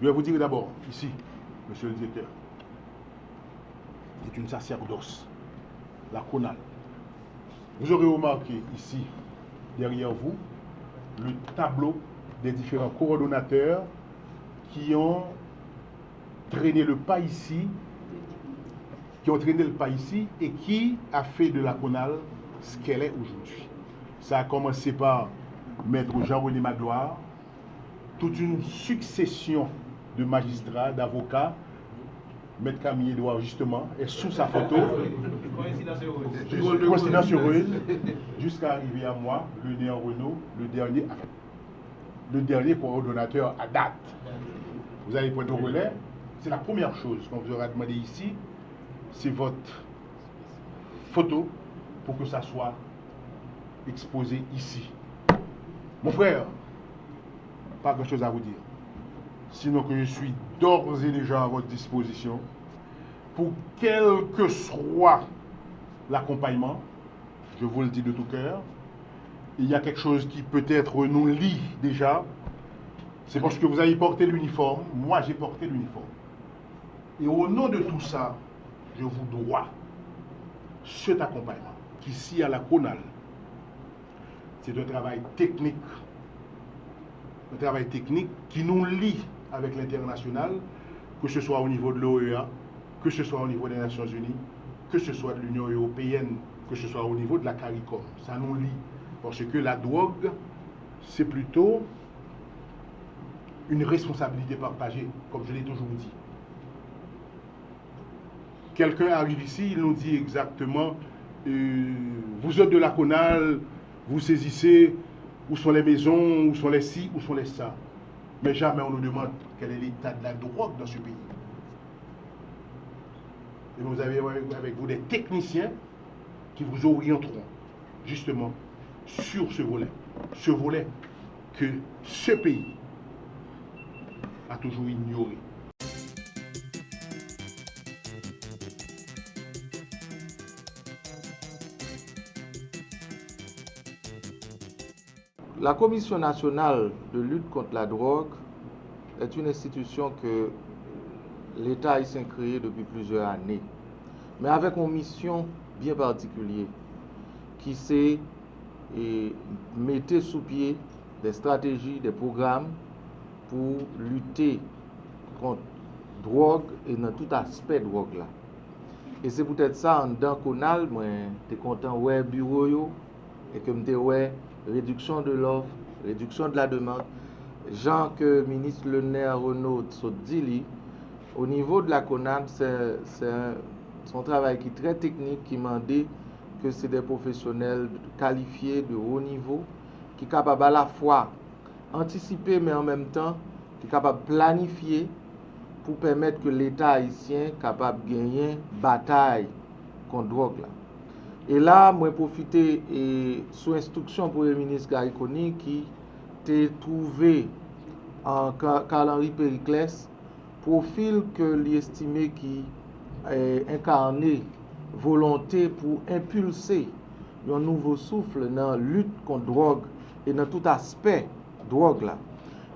Je vais vous dire d'abord, ici, monsieur le directeur, c'est une sacerdoce, la CONAL. Vous aurez remarqué ici, derrière vous, le tableau des différents coordonnateurs qui ont traîné le pas ici, et qui a fait de la CONAL ce qu'elle est aujourd'hui. Ça a commencé par Maître Jean-René Magloire, toute une succession de magistrats, d'avocats. Maître Camille Edouard, justement, est sous sa photo. Coïncidence heureuse, jusqu'à arriver à moi, le Néant Renault, le dernier coordonnateur à date. Vous allez prendre le relais. C'est la première chose qu'on vous aura demandé ici, c'est votre photo pour que ça soit exposé ici. Mon frère, pas grand chose à vous dire. Sinon que je suis d'ores et déjà à votre disposition pour quel que soit l'accompagnement, je vous le dis de tout cœur. Il y a quelque chose qui peut-être nous lie déjà, c'est parce que vous avez porté l'uniforme, moi j'ai porté l'uniforme. Et au nom de tout ça, je vous dois cet accompagnement qu'ici à la CONAL, c'est un travail technique qui nous lie avec l'international, que ce soit au niveau de l'OEA, que ce soit au niveau des Nations Unies, que ce soit de l'Union européenne, que ce soit au niveau de la CARICOM. Ça nous lie. Parce que la drogue, c'est plutôt une responsabilité partagée, comme je l'ai toujours dit. Quelqu'un arrive ici, il nous dit exactement, vous êtes de la CONAL, vous saisissez où sont les maisons, où sont les ci, où sont les ça. Mais jamais on nous demande quel est l'état de la drogue dans ce pays. Et vous avez avec vous des techniciens qui vous orienteront justement sur ce volet que ce pays a toujours ignoré. La Commission nationale de lutte contre la drogue est une institution que l'État haïtien a créée depuis plusieurs années, mais avec une mission bien particulière qui c'est mettre sous pied des stratégies, des programmes pour lutter contre la drogue et dans tout aspect de drogue là. Et c'est peut-être ça en dedans CONAL, moi j'étais content ouais bureau yo, et que m'étais ouais réduction de l'offre, réduction de la demande. Jean que ministre Le Néant Renault dit, au niveau de la CONAL, c'est son travail qui est très technique, qui m'a dit que c'est des professionnels qualifiés de haut niveau, qui sont capables à la fois anticiper, mais en même temps, qui sont capables de planifier pour permettre que l'État haïtien soit capable de gagner une bataille contre la drogue. Et là, moi, profiter sous instruction pour le ministre Gariconi qui a trouvé en Carl-Henri Périclès profil que l'estimé qui incarné volonté pour impulser un nouveau souffle dans la lutte contre la drogue et dans tout aspect drogue là.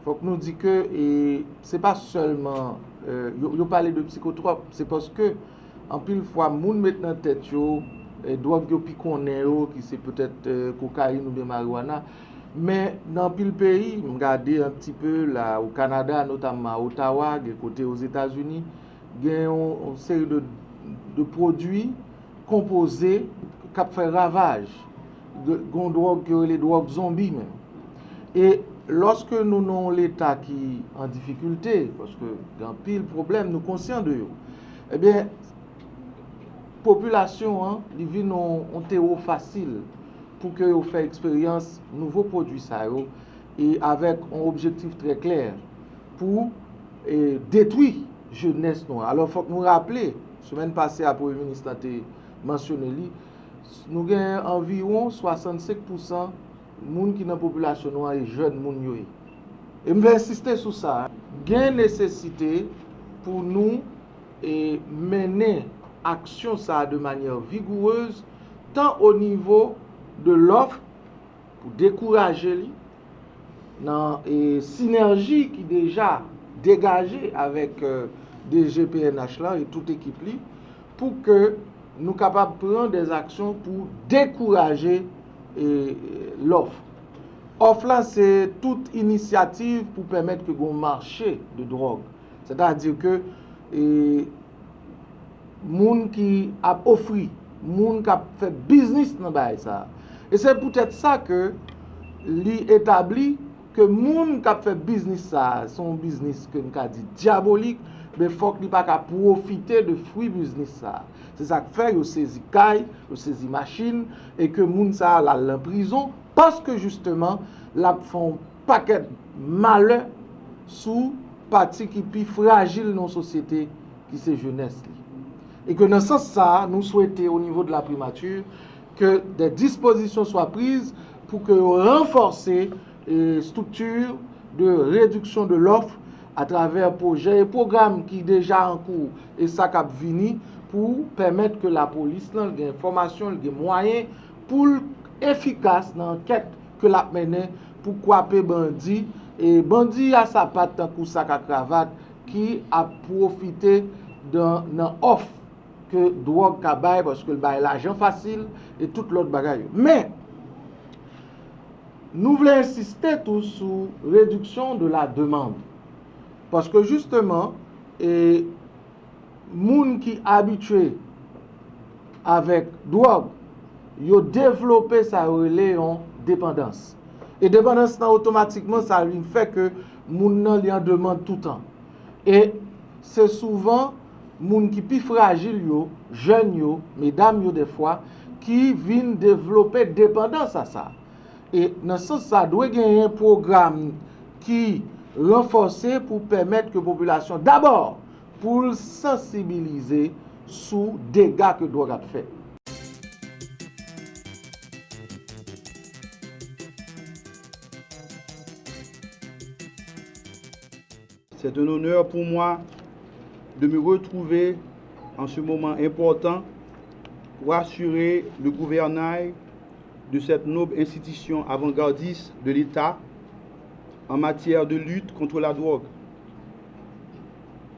Faut que nous dit que c'est pas seulement yo parler de psychotrope, c'est parce que en pile fois moun met dans tête yo drogue yo pi connaît qui c'est peut-être cocaïne ou bien marijuana, mais dans pile pays, regardez un petit peu là au Canada, notamment à Ottawa, côté aux États-Unis, il y a une série de produits composés qui font ravage, les drogues zombies même. Et lorsque nous avons l'État qui est en difficulté, parce que dans pile problème, nous sommes conscients de eux, eh bien, la population, ils vivent un terreau facile pour que vous fassiez expérience de nouveaux produits ça, et avec un objectif très clair pour détruire la jeunesse. Alors, il faut que nous rappelions, la semaine passée, le Premier ministre a mentionné, nous avons environ 65% de gens qui sont dans la population noire et jeunes. Et je vais insister sur ça. Il y a une nécessité pour nous mener action ça de manière vigoureuse, tant au niveau de l'offre, pour décourager dans et synergie qui déjà dégager avec des GPNH là et toute équipe là pour que nous capables de prendre des actions pour décourager l'offre. Offre là, c'est toute initiative pour permettre que un marché de drogue. C'est-à-dire que moun qui a offert, moun qui a fait business dans ça. Et c'est peut-être ça que l'établit que moun qui a fait business ça, son business que nous a dit diabolique, mais faut qu'il pas profiter de fruits business ça. C'est ça que fait, yo saisi caille, yo saisi machine et que moun ça la en prison parce que justement la font paquet malheur sous partie qui plus fragile dans la société qui c'est jeunesse. Et que dans ce sens ça, nous souhaitons au niveau de la primature que des dispositions soient prises pour que renforcer les structures de réduction de l'offre à travers projets et programmes qui déjà en cours et ça cap vini pour permettre que la police ait des informations, des moyens pour efficace dans l'enquête que la mène pour couper bandit et bandit à sa patte tant que sac à cravate qui a profité dans offre que drogue ka bay parce que le bail l'argent facile et tout l'autre bagaille. Mais nous voulons insister tout sur réduction de la demande. Parce que justement, moun qui habitué avec drogue, yo développé sa relation dépendance. Et dépendance automatiquement ça lui fait que moun nan li en demande tout le temps. Et c'est souvent moun qui plus fragile yo, jeunes yo, mesdames yo des fois qui viennent développer dépendance à ça. Et dans ce sens ça doit gagner un programme qui renforcé pour permettre que la population d'abord pour sensibiliser sous dégâts que drogue a fait. C'est un honneur pour moi de me retrouver en ce moment important pour assurer le gouvernail de cette noble institution avant-gardiste de l'État en matière de lutte contre la drogue.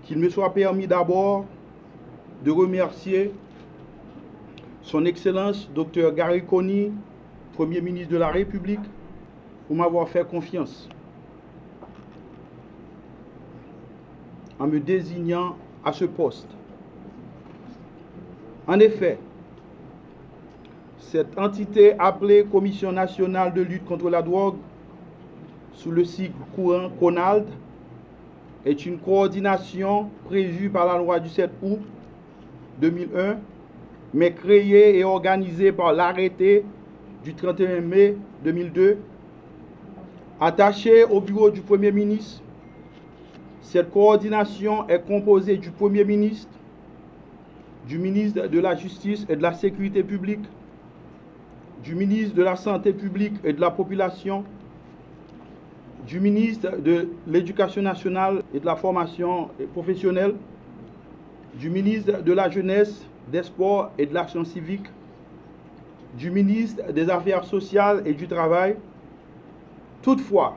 Qu'il me soit permis d'abord de remercier son Excellence Dr Gary Coney, Premier ministre de la République, pour m'avoir fait confiance en me désignant à ce poste. En effet, cette entité appelée Commission nationale de lutte contre la drogue, sous le sigle courant CONALD, est une coordination prévue par la loi du 7 août 2001, mais créée et organisée par l'arrêté du 31 mai 2002, attachée au bureau du Premier ministre. Cette coordination est composée du Premier ministre, du ministre de la Justice et de la Sécurité publique, du ministre de la Santé publique et de la Population, du ministre de l'Éducation nationale et de la formation professionnelle, du ministre de la Jeunesse, des Sports et de l'Action civique, du ministre des Affaires sociales et du Travail. Toutefois,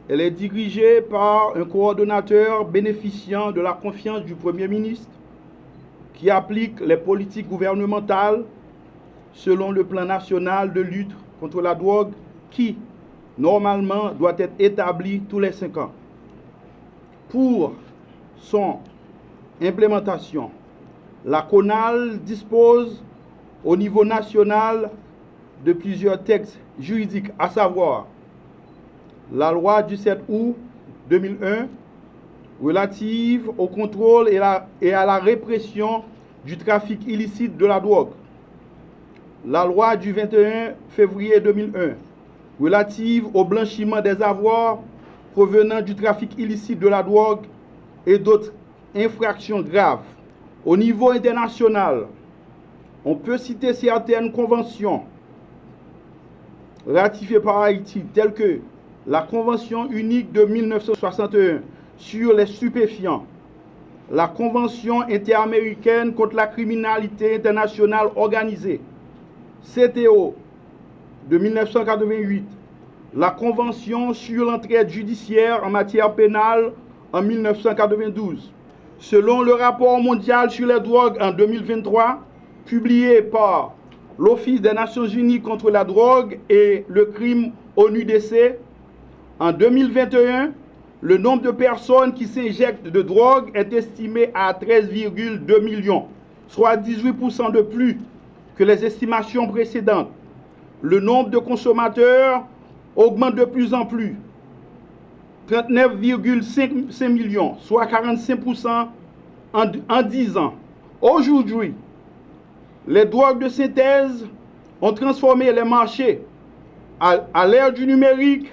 elle est dirigée par un coordonnateur bénéficiant de la confiance du Premier ministre qui applique les politiques gouvernementales selon le plan national de lutte contre la drogue qui, normalement, doit être établi tous les 5 ans. Pour son implémentation, la CONAL dispose au niveau national de plusieurs textes juridiques, à savoir la loi du 7 août 2001 relative au contrôle et à la répression du trafic illicite de la drogue, la loi du 21 février 2001 relative au blanchiment des avoirs provenant du trafic illicite de la drogue et d'autres infractions graves. Au niveau international, on peut citer certaines conventions ratifiées par Haïti, telles que la Convention unique de 1961 sur les stupéfiants, la Convention interaméricaine contre la criminalité internationale organisée, CTO de 1988, la Convention sur l'entraide judiciaire en matière pénale en 1992. Selon le rapport mondial sur les drogues en 2023, publié par l'Office des Nations Unies contre la drogue et le crime ONUDC, en 2021, le nombre de personnes qui s'injectent de drogue est estimé à 13,2 millions, soit 18% de plus que les estimations précédentes. Le nombre de consommateurs augmente de plus en plus, 39,5 millions, soit 45% en 10 ans. Aujourd'hui, les drogues de synthèse ont transformé les marchés. À l'ère du numérique,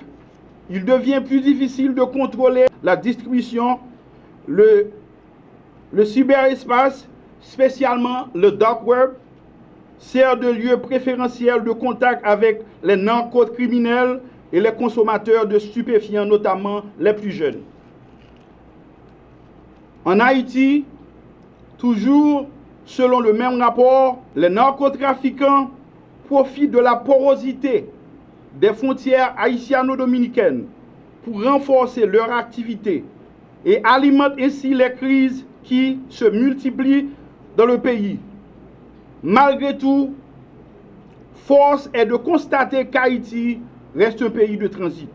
il devient plus difficile de contrôler la distribution. Le cyberespace, spécialement le dark web, sert de lieu préférentiel de contact avec les narcocriminels et les consommateurs de stupéfiants, notamment les plus jeunes. En Haïti, toujours selon le même rapport, les narcotrafiquants profitent de la porosité des frontières haïtiano-dominicaines pour renforcer leur activité et alimentent ainsi les crises qui se multiplient dans le pays. Malgré tout, force est de constater qu'Haïti reste un pays de transit.